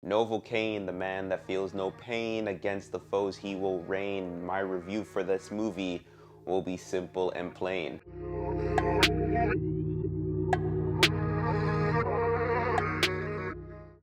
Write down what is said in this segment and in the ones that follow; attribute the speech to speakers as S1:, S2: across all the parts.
S1: Novocaine, the man that feels no pain, against the foes he will reign. My review for this movie will be simple and plain.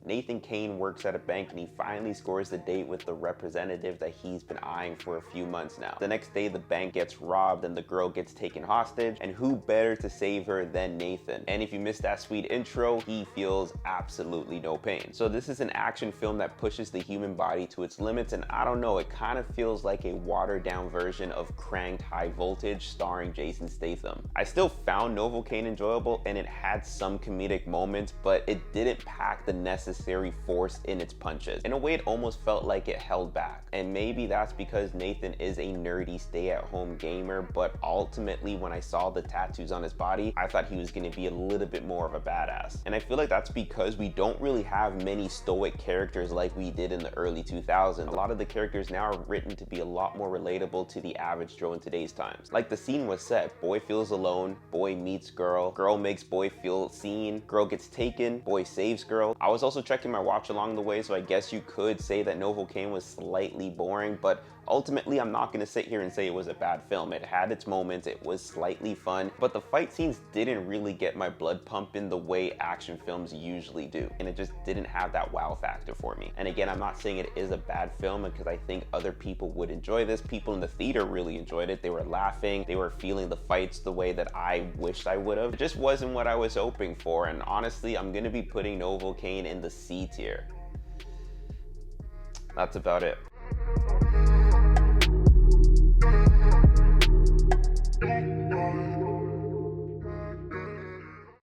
S1: Nathan Caine works at a bank and he finally scores the date with the representative that he's been eyeing for a few months now. The next day, the bank gets robbed and the girl gets taken hostage, and who better to save her than Nathan? And if you missed that sweet intro, he feels absolutely no pain. So this is an action film that pushes the human body to its limits, and I don't know, it kind of feels like a watered down version of Cranked High Voltage starring Jason Statham. I still found Novocaine enjoyable and it had some comedic moments, but it didn't pack the necessary force in its punches. In a way, it almost felt like it held back. And maybe that's because Nathan is a nerdy stay-at-home gamer, but ultimately when I saw the tattoos on his body, I thought he was going to be a little bit more of a badass. And I feel like that's because we don't really have many stoic characters like we did in the early 2000s. A lot of the characters now are written to be a lot more relatable to the average Joe in today's times. Like the scene was set, boy feels alone, boy meets girl, girl makes boy feel seen, girl gets taken, boy saves girl. I was also checking my watch along the way, so I guess you could say that Novocaine was slightly boring, but ultimately I'm not going to sit here and say it was a bad film. It had its moments, it was slightly fun, but the fight scenes didn't really get my blood pumping the way action films usually do, and it just didn't have that wow factor for me. And again, I'm not saying it is a bad film because I think other people would enjoy this. People in the theater really enjoyed it. They were laughing, they were feeling the fights the way that I wished I would have. It just wasn't what I was hoping for, and honestly, I'm going to be putting Novocaine in the C tier. That's about it.